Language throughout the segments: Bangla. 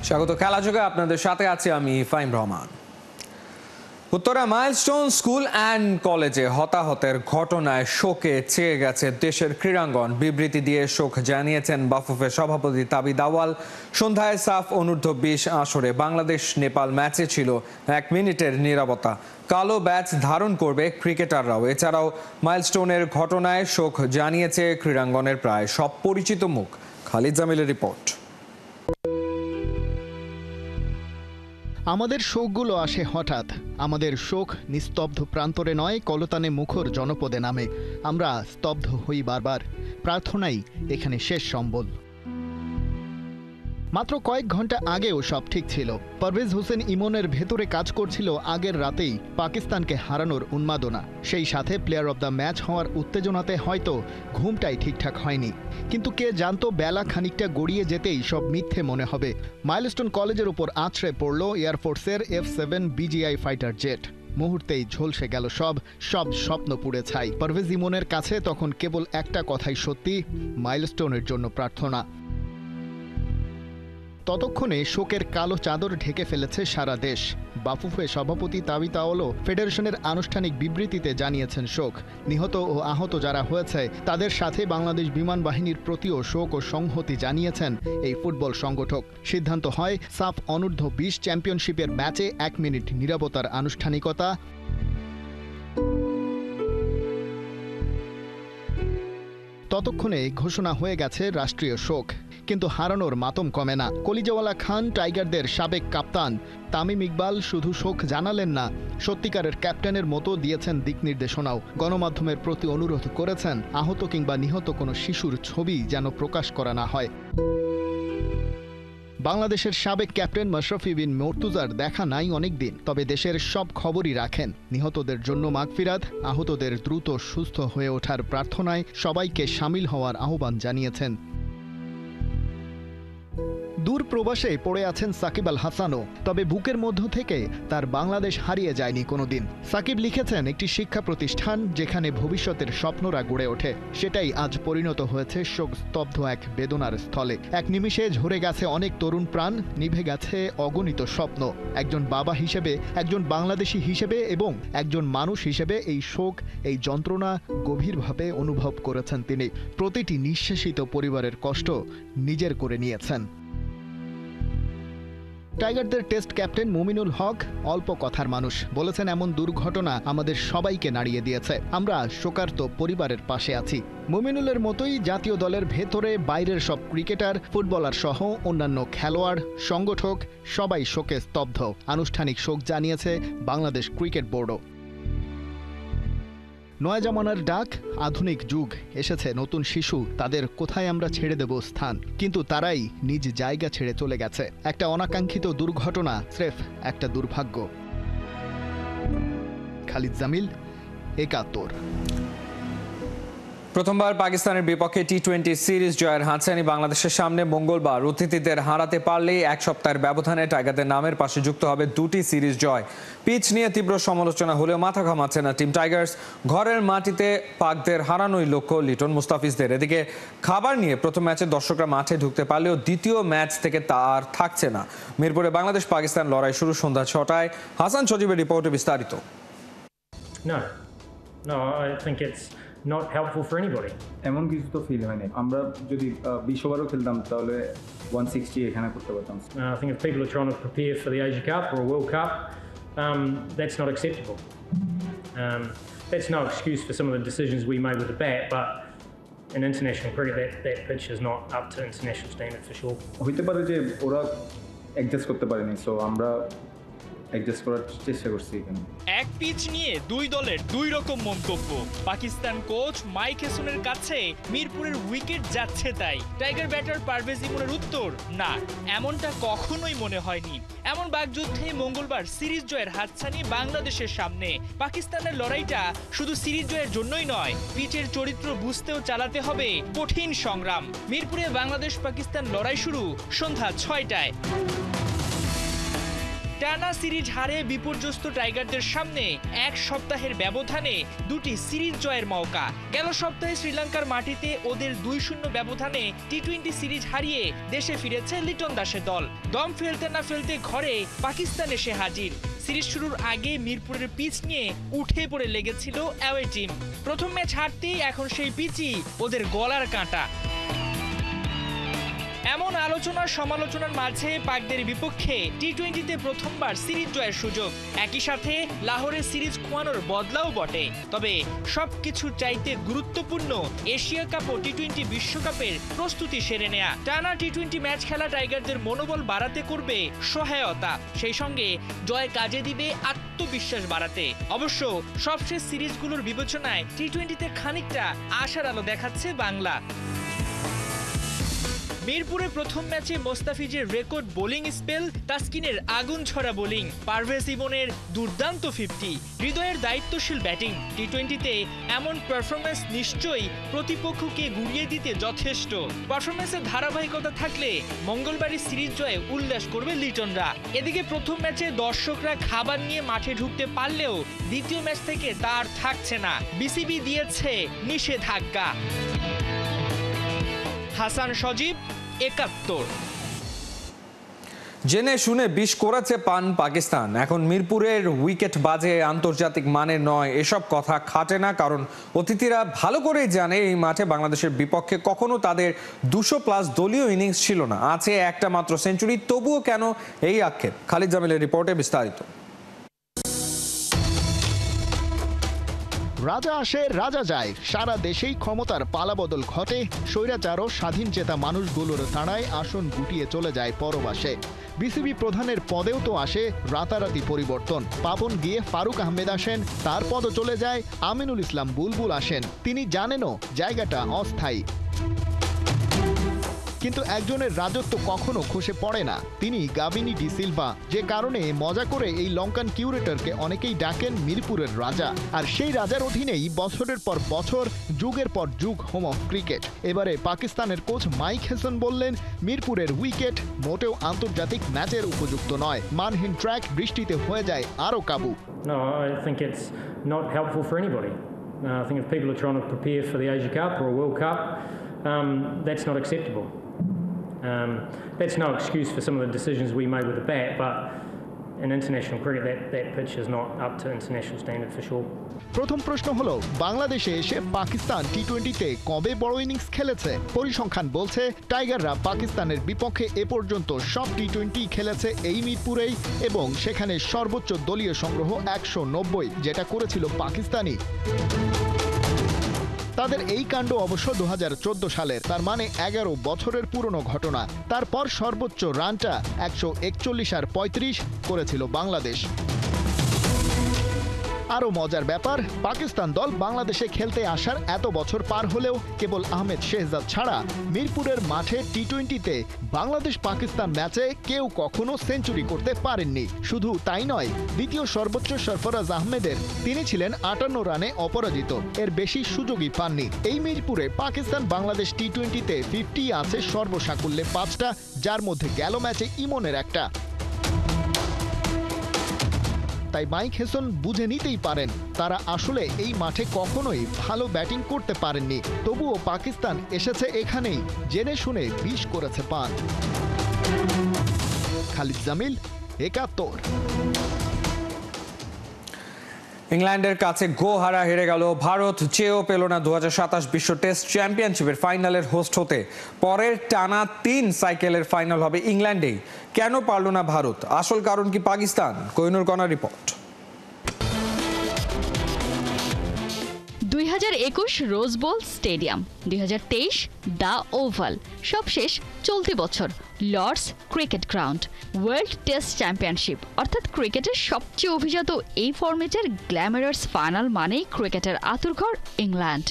স্বাগত খেলাযোগে আপনাদের সাথে আছি আমি Faim Rahman. Uttara milestone school and কলেজে হতাহতের ঘটনায় শোকে ছেয়ে গেছে দেশের ক্রীড়াঙ্গন। বিবৃতি দিয়ে শোক জানিয়েছেন বাফুফের সভাপতি তাবিদ আউয়াল। সন্ধ্যায় সাফ অনূর্ধ্ব 20 আসরে বাংলাদেশ নেপাল ম্যাচে ছিল 1 মিনিটের নীরবতা। কালো ব্যাচ ধারণ করবে ক্রিকেটাররাও। এছাড়াও মাইলস্টোনের ঘটনায় শোক জানিয়েছে ক্রীড়াঙ্গনের প্রায় সব পরিচিত মুখ। খালিদ জামিলের রিপোর্ট। আমাদের শোকগুলো আসে হঠাৎ। আমাদের শোক নিস্তব্ধ প্রান্তরে নয়, কলতানে মুখর জনপদে নামে। আমরা স্তব্ধ হই বারবার। প্রার্থনাই এখানে শেষ সম্বল। মাত্র কয়েক ঘন্টা আগেও সব ঠিক ছিল। পারভেজ হোসেন ইমনের ভেতরে কাজ করছিল আগের রাতেই পাকিস্তানকে হারানোর উন্মাদনা। সেই সাথে প্লেয়ার অব দ্য ম্যাচ হওয়ার উত্তেজনাতে হয়তো ঘুমটাই ঠিকঠাক হয়নি। কিন্তু কে জানতো বেলা খানিকটা গড়িয়ে যেতেই সব মিথ্যে মনে হবে। মাইলস্টোন কলেজের উপর আছড়ে পড়ল এয়ারফোর্সের F-7 BGI ফাইটার জেট। মুহূর্তেই ঝলসে গেল সব স্বপ্ন পুড়ে ছাই। পারভেজ ইমনের কাছে তখন কেবল একটা কথাই সত্যি, মাইলস্টোনের জন্য প্রার্থনা। ততক্ষণে শোকের কালো চাদর ঢেকে ফেলেছে সারা দেশ। বাফুফে সভাপতি তাবিদ আউয়ালও ফেডারেশনের আনুষ্ঠানিক বিবৃতিতে জানিয়েছেন শোক। নিহত ও আহত যারা হয়েছে তাদের সাথে বাংলাদেশ বিমান বাহিনীর প্রতিও শোক ও সংহতি জানিয়েছেন এই ফুটবল সংগঠক। সিদ্ধান্ত হয় সাফ অনূর্ধ্ব 20 চ্যাম্পিয়নশিপের ম্যাচে 1 মিনিট নীরবতার আনুষ্ঠানিকতা। ততক্ষণে ঘোষণা হয়ে গেছে রাষ্ট্রীয় শোক। কিন্তু হারানোর মাতম কমে না। কলিজাওয়ালা খান টাইগারদের সাবেক কাপ্তান তামিম ইকবাল শুধু শোক জানালেন না, সত্যিকারের ক্যাপ্টেনের মতো দিয়েছেন দিক নির্দেশনাও। গণমাধ্যমের প্রতি অনুরোধ করেছেন আহত কিংবা নিহত কোনো শিশুর ছবি যেন প্রকাশ করা না হয়। বাংলাদেশের সাবেক ক্যাপ্টেন মাশরাফি বিন মর্তুজার দেখা নাই অনেকদিন, তবে দেশের সব খবরই রাখেন। নিহতদের জন্য মাগফিরাত, আহতদের দ্রুত সুস্থ হয়ে ওঠার প্রার্থনায় সবাইকে সামিল হওয়ার আহ্বান জানিয়েছেন। দূর প্রবাসে পড়ে আছেন সাকিব আল হাসানও, তবে বুকের মধ্য থেকে তার বাংলাদেশ হারিয়ে যায়নি কোনোদিন। সাকিব লিখেছেন একটি শিক্ষা প্রতিষ্ঠান যেখানে ভবিষ্যতের স্বপ্নরা গড়ে ওঠে, সেটাই আজ পরিণত হয়েছে শোকস্তব্ধ এক বেদনার স্থলে। এক নিমিষে ঝরে গেছে অনেক তরুণ প্রাণ, নিভে গেছে অগণিত স্বপ্ন। একজন বাবা হিসেবে, একজন বাংলাদেশি হিসেবে এবং একজন মানুষ হিসেবে এই শোক, এই যন্ত্রণা গভীরভাবে অনুভব করেছেন তিনি। প্রতিটি নিঃশেষিত পরিবারের কষ্ট নিজের করে নিয়েছেন। টাইগারদের টেস্ট ক্যাপ্টেন মুমিনুল হক অল্প কথার মানুষ। বলেছেন এমন দুর্ঘটনা আমাদের সবাইকে নাড়িয়ে দিয়েছে। আমরা শোকার্ত পরিবারের পাশে আছি। মুমিনুলের মতোই জাতীয় দলের ভেতরে বাইরের সব ক্রিকেটার, ফুটবলার সহ অন্যান্য খেলোয়াড়, সংগঠক সবাই শোকে স্তব্ধ। আনুষ্ঠানিক শোক জানিয়েছে বাংলাদেশ ক্রিকেট বোর্ডও। নয়া জামানার ডাক, আধুনিক যুগ, এসেছে নতুন শিশু, তাদের কোথায় আমরা ছেড়ে দেব স্থান। কিন্তু তারাই নিজ জায়গা ছেড়ে চলে গেছে। একটা অনাকাঙ্ক্ষিত দুর্ঘটনা, স্রেফ একটা দুর্ভাগ্য। খালিদ জামিল, ৭১। প্রথমবার পাকিস্তানের বিপক্ষে টি-20 সিরিজ জয়ের হাতছানি বাংলাদেশের সামনে মঙ্গলবার। অতিথিদের হারাতে পারলেই 1 সপ্তাহের ব্যবধানে টাইগারদের নামের পাশে যুক্ত হবে 2টি সিরিজ জয়। পিচ নিয়ে তীব্র সমালোচনা হলেও মাথা ঘামাচ্ছে না টিম টাইগার্স। ঘরের মাটিতে পাকদের হারানোই লক্ষ্য লিটন মুস্তাফিজদের। এদিকে খাবার নিয়ে প্রথম ম্যাচে দর্শকরা মাঠে ঢুকতে পারলেও দ্বিতীয় ম্যাচ থেকে তা আর থাকছে না। মিরপুরে বাংলাদেশ পাকিস্তান লড়াই শুরু সন্ধ্যা 6টায়। হাসান সজীবের রিপোর্টে বিস্তারিত। No, I think it's not helpful for anybody. এমন কিছু তো ফিল হয়নি। আমরা যদি 20 ওভারও খেলতাম তাহলে 160 এখানে করতে পারতাম। I think if people are trying to prepare for the Asia Cup or a World Cup, that's not acceptable. That's no excuse for some of the decisions we made with the bat, but in international cricket that pitch is not up to international standard for sure. হইতে পারে যে ওরা অ্যাডজাস্ট করতে পারেনি, সো আমরা অ্যাডজাস্ট করার চেষ্টা করছি এখানে। এক পিচ নিয়ে দুই দলের দুই রকম মন্তব্য। পাকিস্তান কোচ মাইক হেসনের কাছে মিরপুরের উইকেট যাচ্ছে তাই। টাইগার ব্যাটার পারভেজ ইমনের উত্তর, না, এমনটা কখনোই মনে হয়নি। এমন বাকযুদ্ধে মঙ্গলবার সিরিজ জয়ের হাতছানি বাংলাদেশের সামনে। পাকিস্তানের লড়াইটা শুধু সিরিজ জয়ের জন্যই নয়, পিচের চরিত্র বুঝতেও চালাতে হবে কঠিন সংগ্রাম। মিরপুরে বাংলাদেশ পাকিস্তান লড়াই শুরু সন্ধ্যা 6টায়। টানা সিরিজ হারে বিপর্যস্ত টাইগারদের সামনে এক সপ্তাহের ব্যবধানে দুটি সিরিজ জয়ের মৌকা। গেল সপ্তাহে শ্রীলঙ্কার মাটিতে ওদের 2-0 ব্যবধানে টি-20 সিরিজ হারিয়ে দেশে ফিরেছে লিটন দাসের দল। দম ফেলতে না ফেলতে ঘরে পাকিস্তান এসে হাজির। সিরিজ শুরুর আগে মিরপুরের পিচ নিয়ে উঠে পড়ে লেগেছিল অ্যাওয়ে টিম। প্রথম ম্যাচ হারতেই এখন সেই পিচই ওদের গলার কাঁটা। এমন আলোচনা সমালোচনার মাঝে পাকদের বিপক্ষে টি-20তে প্রথমবার সিরিজ জয়ের সুযোগ, একই সাথে লাহোরের সিরিজ খোয়ানোর বদলাও বটে। তবে সবকিছু চাইতে গুরুত্বপূর্ণ এশিয়া কাপ ও টি-20 বিশ্বকাপের প্রস্তুতি সেরে নেয়া। টানা টি-20 ম্যাচ খেলা টাইগারদের মনোবল বাড়াতে করবে সহায়তা, সেই সঙ্গে জয় কাজে দিবে আত্মবিশ্বাস বাড়াতে। অবশ্য সবশেষ সিরিজগুলোর বিবেচনায় টি-20তে খানিকটা আশার আলো দেখাচ্ছে বাংলা। মিরপুরে প্রথম ম্যাচে মোস্তাফিজের রেকর্ড বোলিং স্পেল, তাসকিনের আগুন ছড়া বোলিং, পারভেজ ইমনের দুর্দান্ত 50, হৃদয়ের দায়িত্বশীল ব্যাটিং। টি-20তে এমন পারফরমেন্স নিশ্চয়ই প্রতিপক্ষকে গুড়িয়ে দিতে যথেষ্ট। পারফরমেন্সের ধারাবাহিকতা থাকলে মঙ্গলবারই সিরিজ জয়ে উল্লাস করবে লিটনরা। এদিকে প্রথম ম্যাচে দর্শকরা খাবার নিয়ে মাঠে ঢুকতে পারলেও দ্বিতীয় ম্যাচ থেকে তার থাকছে না, বিসিবি দিয়েছে নিষেধাজ্ঞা। হাসান সজীব, ৭১। জেনে শুনে বিষ করেছে পান পাকিস্তান। এখন মিরপুরের উইকেট বাজে, আন্তর্জাতিক মানের নয়, এসব কথা খাটে না, কারণ অতিথিরা ভালো করেই জানে এই মাঠে বাংলাদেশের বিপক্ষে কখনো তাদের 200+ দলীয় ইনিংস ছিল না, আছে একটা মাত্র সেঞ্চুরি। তবুও কেন এই আক্ষেপ? খালিদ জামিলের রিপোর্টে বিস্তারিত। রাজা আসে রাজা যায়, সারা দেশেই ক্ষমতার পালাবদল ঘটে, স্বৈরাচার ও স্বাধীন চেতা মানুষগুলোর তাড়ায় আসন গুটিয়ে চলে যায় পরবাসে। বিসিবি প্রধানের পদেও তো আসে রাতারাতি পরিবর্তন। পাপন গিয়ে ফারুক আহমেদ আসেন, তার পদও চলে যায় আমিনুল ইসলাম বুলবুল আসেন। তিনি জানেনও জায়গাটা অস্থায়ী, কিন্তু একজনের রাজত্ব কখনো খসে পড়ে না, তিনি গাবিনী ডি সিলভা। যে কারণে মজা করে এই লঙ্কান কিউরেটরকে অনেকেই ডাকেন মিরপুরের রাজা। আর সেই রাজার অধীনেই বছরের পর বছর, যুগের পর যুগ হোম অফ ক্রিকেট। এবারে পাকিস্তানের কোচ মাইক হেসন বললেন, মিরপুরের উইকেট মোটেও আন্তর্জাতিক ম্যাচের উপযুক্ত নয়, মানহীন ট্র্যাক বৃষ্টিতে হয়ে যায় আরও কাবু। No, I think it's not helpful for anybody. I think if people are trying to prepare for the Asia Cup or a World Cup, that's not acceptable. That's no excuse for some of the decisions we made with the bat, but in international cricket, that pitch is not up to international standard for sure. প্রথম প্রশ্ন হলো, বাংলাদেশে এসে পাকিস্তান টি-20তে কবে বড় ইনিংস খেলেছে? পরিসংখ্যান বলছে টাইগাররা পাকিস্তানের বিপক্ষে এ পর্যন্ত সব টি-20 খেলেছে এই মিরপুরেই, এবং সেখানে সর্বোচ্চ দলীয় সংগ্রহ 190, যেটা করেছিল পাকিস্তানি। তাদের এই কাণ্ড অবশ্য 2014 সালের, তার মানে 11 বছরের পুরনো ঘটনা। তারপর সর্বোচ্চ রানটা 141 আর 35 করেছিল বাংলাদেশ। আরও মজার ব্যাপার, পাকিস্তান দল বাংলাদেশে খেলতে আসার এত বছর পার হলেও কেবল আহমেদ শেহজাদ ছাড়া মিরপুরের মাঠে টি-20তে বাংলাদেশ পাকিস্তান ম্যাচে কেউ কখনো সেঞ্চুরি করতে পারেননি। শুধু তাই নয়, দ্বিতীয় সর্বোচ্চ সরফরাজ আহমেদের, তিনি ছিলেন 58 রানে অপরাজিত, এর বেশি সুযোগই পাননি। এই মিরপুরে পাকিস্তান বাংলাদেশ টি-20তে 50 আছে সর্বসাকুল্যে 5টা, যার মধ্যে গেল ম্যাচে ইমনের একটা। তাই মাইক হেসন বুঝে নিতেই পারেন তারা আসলে এই মাঠে কখনোই ভালো ব্যাটিং করতে পারেননি। তবুও পাকিস্তান এসেছে এখানেই, জেনে শুনে বিষ করেছে পান। খালিদ জামিল, ৭১। ইংল্যান্ডের কাছে গোহারা হেরে গেল ভারত। চেয়েও পেল না 2027 বিশ্ব টেস্ট চ্যাম্পিয়নশিপের ফাইনালের হোস্ট হতে। পরের টানা 3 সাইকেলের ফাইনাল হবে ইংল্যান্ডেই। কেন পারল না ভারত? আসল কারণ কি Pakistan? Kohinoor Kona report. 2021 Rose Bowl stadium, 2023 the Oval, সবশেষ চলতি বছর Lord's cricket ground. World test championship অর্থাৎ ক্রিকেটের সবচেয়ে অভিজাত এই ফরম্যাটের গ্ল্যামারাস ফাইনাল মানেই ক্রিকেটের আঁতুড়ঘর ইংল্যান্ড।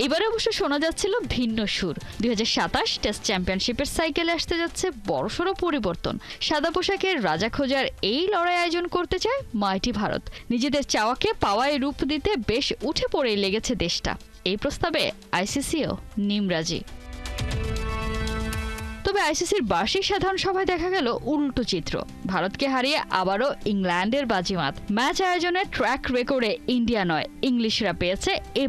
এবারে অবশ্য শোনা যাচ্ছিল ভিন্ন সুর। 2027 টেস্ট চ্যাম্পিয়নশিপের সাইকেলে আসতে যাচ্ছে বড়সড় পরিবর্তন। সাদা পোশাকের রাজা খোঁজার এই লড়াই আয়োজন করতে চায় মাইটি ভারত। নিজেদের চাওয়াকে পাওয়ায় রূপ দিতে বেশ উঠে পড়েই লেগেছে দেশটা। এই প্রস্তাবে আইসিসিও নিমরাজি। তবে আইসিসির বার্ষিক সাধারণ সভায় দেখা গেল উল্টো চিত্র। ভারতকে হারিয়ে আবারও ইংল্যান্ডের বাজিমাত। ম্যাচ আয়োজনের ট্র্যাক রেকর্ডে ইন্ডিয়া নয়, ইংলিশরা পেয়েছে A+।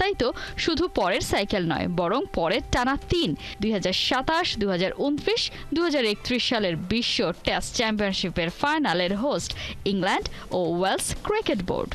তাই তো শুধু পরের সাইকেল নয়, বরং পরের টানা 3 2027, 2029, 2031 সালের বিশ্ব টেস্ট চ্যাম্পিয়নশিপের ফাইনালের হোস্ট ইংল্যান্ড ও ওয়েলস ক্রিকেট বোর্ড।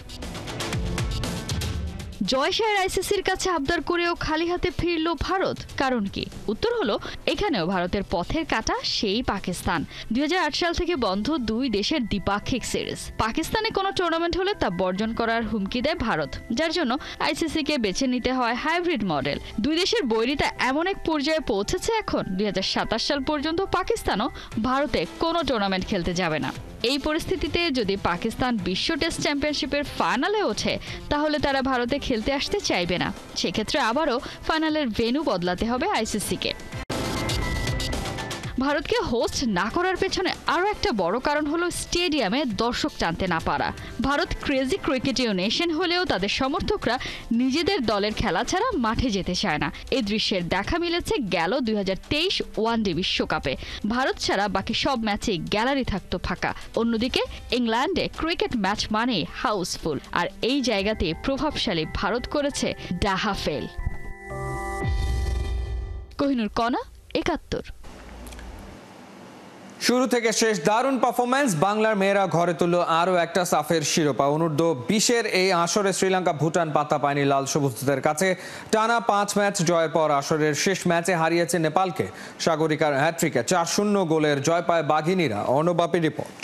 জয়শাহের আইসিসির কাছে আবদার করেও খালি হাতে ফিরল ভারত। কারণ কি? উত্তর হলো, এখানেও ভারতের পথের কাটা সেই পাকিস্তান। 2008 সাল থেকে বন্ধ 2 দেশের দ্বিপাক্ষিক সিরিজ। পাকিস্তানে কোনো টুর্নামেন্ট হলে তা বর্জন করার হুমকি দেয় ভারত, যার জন্য আইসিসিকে বেছে নিতে হয় হাইব্রিড মডেল। 2 দেশের বৈরিতা এমন এক পর্যায়ে পৌঁছেছে এখন 2027 সাল পর্যন্ত পাকিস্তানও ভারতে কোনো টুর্নামেন্ট খেলতে যাবে না। এই পরিস্থিতিতে যদি পাকিস্তান বিশ্ব টেস্ট চ্যাম্পিয়নশিপের ফাইনালে ওঠে, তাহলে তারা ভারতে খেলতে আসতে চাইবে না। সেক্ষেত্রে আবারও ফাইনালের ভেন্যু বদলাতে হবে আইসিসিকে। ভারতকে হোস্ট না করার পেছনে আরও একটা বড় কারণ হলো স্টেডিয়ামে দর্শক টানতে না পারা। ভারত ক্রেজি ক্রিকেটীয় নেশন হলেও তাদের সমর্থকরা নিজেদের দলের খেলা ছাড়া মাঠে যেতে চায় না। এই দৃশ্যের দেখা মিলেছে গেল 2023 ওয়ানডে বিশ্বকাপে। ভারত ছাড়া বাকি সব ম্যাচেই গ্যালারি থাকতো ফাঁকা। অন্যদিকে ইংল্যান্ডে ক্রিকেট ম্যাচ মানেই হাউসফুল, আর এই জায়গাতে প্রভাবশালী ভারত করেছে ডাহা ফেল। কোহিনুর কণা, 71। শুরু থেকে শেষ দারুণ পারফরম্যান্স। বাংলার মেয়েরা ঘরে তুলল আরও একটা সাফের শিরোপা। অনূর্ধ্ব 20-এর এই আসরে শ্রীলঙ্কা ভুটান পাত্তা পায়নি লাল সবুজদের কাছে। টানা 5 ম্যাচ জয়ের পর আসরের শেষ ম্যাচে হারিয়েছে নেপালকে। সাগরিকার হ্যাট্রিকে 4-0 গোলের জয় পায় বাঘিনীরা। অর্ণবাপী রিপোর্ট।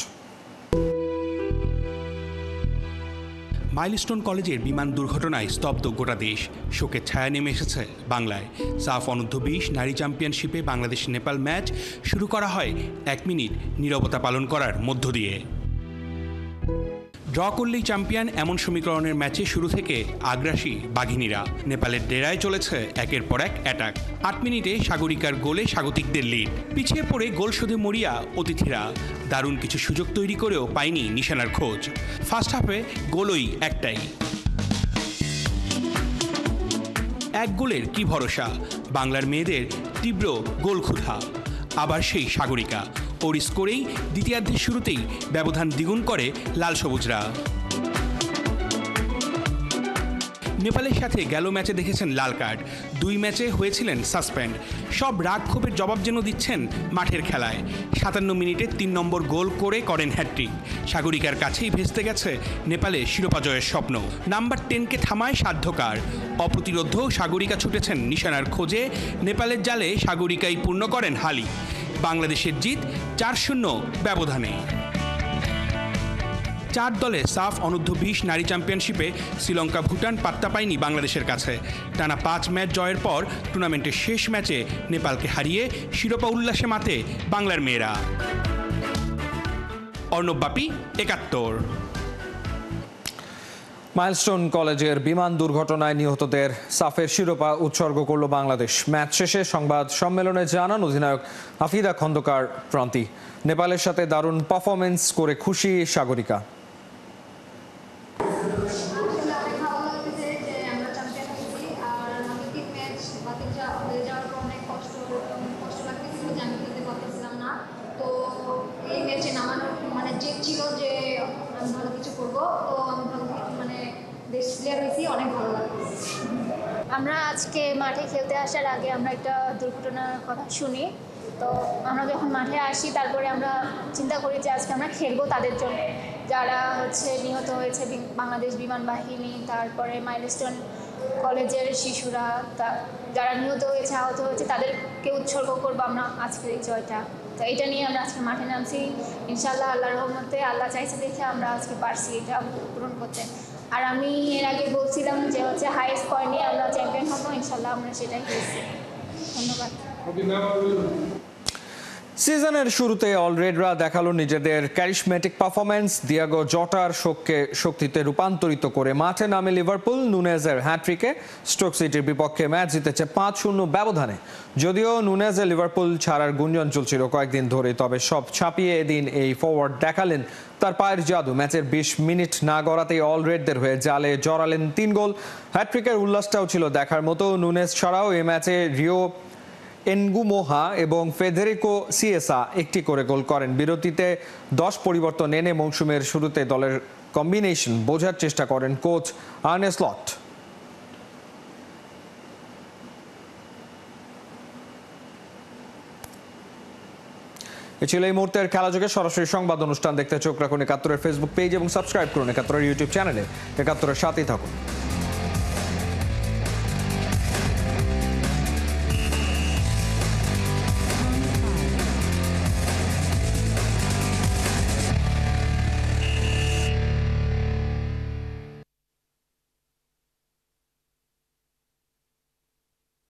মাইলস্টোন কলেজের বিমান দুর্ঘটনায় স্তব্ধ গোটা দেশ। শোকের ছায়া নেমে এসেছে বাংলায়। সাফ অনূর্ধ্ব 20 নারী চ্যাম্পিয়নশিপে বাংলাদেশ নেপাল ম্যাচ শুরু করা হয় 1 মিনিট নীরবতা পালন করার মধ্য দিয়ে। ড্র করলেই চ্যাম্পিয়ন এমন সমীকরণের ম্যাচে শুরু থেকে আগ্রাসী বাঘিনীরা। নেপালের ডেরায় চলেছে একের পর এক অ্যাটাক। 8 মিনিটে সাগরিকার গোলে স্বাগতিকদের লিড। পিছিয়ে পড়ে গোল শোধে মরিয়া অতিথিরা। দারুণ কিছু সুযোগ তৈরি করেও পায়নি নিশানার খোঁজ। ফার্স্ট হাফে গোলই একটাই। 1 গোলের কি ভরসা। বাংলার মেয়েদের তীব্র গোল ক্ষুধা। আবার সেই সাগরিকা। ওর স্কোরেই দ্বিতীয়ার্ধের শুরুতেই ব্যবধান দ্বিগুণ করে লাল সবুজরা। নেপালের সাথে গেল ম্যাচে দেখেছেন লাল কার্ড। 2 ম্যাচে হয়েছিলেন সাসপেন্ড। সব রাগ ক্ষোভের জবাব যেন দিচ্ছেন মাঠের খেলায়। 57 মিনিটে 3 নম্বর গোল করে করেন হ্যাট্রিক। সাগরিকার কাছেই ভেস্তে গেছে নেপালের শিরোপা জয়ের স্বপ্ন। নাম্বার 10কে থামায় সাধ্যকার। অপ্রতিরোধ্য সাগরিকা ছুটেছেন নিশানার খোঁজে। নেপালের জালে সাগরিকাই পূর্ণ করেন হালি। বাংলাদেশের জিত 4-0 ব্যবধানে। 4 দলে সাফ অনূর্ধ্ব 20 নারী চ্যাম্পিয়নশিপে শ্রীলঙ্কা ভুটান পাত্তা পায়নি বাংলাদেশের কাছে। টানা 5 ম্যাচ জয়ের পর টুর্নামেন্টের শেষ ম্যাচে নেপালকে হারিয়ে শিরোপা উল্লাসে মাতে বাংলার মেয়েরা। অর্ণবাপী, 71। মাইলস্টোন কলেজের বিমান দুর্ঘটনায় নিহতদের সাফের শিরোপা উৎসর্গ করল বাংলাদেশ। ম্যাচ শেষে সংবাদ সম্মেলনে জানান অধিনায়ক হাফিদা খন্দকার প্রান্তি। নেপালের সাথে দারুণ পারফরমেন্স করে খুশি সাগরিকা। আমরা আজকে মাঠে খেলতে আসার আগে আমরা একটা দুর্ঘটনার কথা শুনি। তো আমরা যখন মাঠে আসি তারপরে আমরা চিন্তা করি যে আজকে আমরা খেলবো তাদের জন্য, যারা নিহত হয়েছে বাংলাদেশ বিমান বাহিনী, তারপরে মাইলস্টোন কলেজের শিশুরা, যারা নিহত হয়েছে আহত হয়েছে তাদেরকে উৎসর্গ করবো আমরা আজকের এই জয়টা। তো এটা নিয়ে আমরা আজকে মাঠে নামছি। ইনশাল্লাহ আল্লাহর রহমতে আল্লাহ চাইছে দেখে আমরা আজকে পারছি এটা পূরণ করতে। আর আমি এর আগে বলছিলাম যে হাইয়েস্ট পয়েন্ট নিয়ে আমরা চ্যাম্পিয়ন হবো। ইনশাল্লাহ আমরা সেটাই পেয়েছি। ধন্যবাদ। সিজনের শুরুতে অলরেডরা দেখালো নিজেদের ক্যারিশমেটিক পারফরমেন্স। দিয়াগো জটার শোককে শক্তিতে রূপান্তরিত করে মাঠে নামে লিভারপুল। নুনেজের হ্যাট্রিকে স্টোক সিটির বিপক্ষে ম্যাচ জিতেছে 5-0 ব্যবধানে। যদিও নুনেজের লিভারপুল ছাড়ার গুঞ্জন চলছিল কয়েকদিন ধরে, তবে সব ছাপিয়ে এদিন এই ফরওয়ার্ড দেখালেন তার পায়ের জাদু। ম্যাচের 20 মিনিট না গড়াতেই অলরেডদের হয়ে জালে জড়ালেন 3 গোল। হ্যাট্রিকের উল্লাসটাও ছিল দেখার মতো। নুনেজ ছাড়াও এই ম্যাচে রিও এনগুমোহা এবং ফেদেরিকো সিয়েসা একটি করে গোল করেন। বিরতিতে 10 পরিবর্তন এনে মৌসুমের শুরুতে দলের কম্বিনেশন বোঝার চেষ্টা করেন কোচ আর্নে স্লট। এ ছিল এই মুহূর্তের খেলাযোগে। সরাসরি সংবাদ অনুষ্ঠান দেখতে চোখ রাখুন ৭১-এর ফেসবুক পেজ এবং সাবস্ক্রাইব করুন ৭১-এর ইউটিউব চ্যানেলে। ৭১-এর সাথেই থাকুন।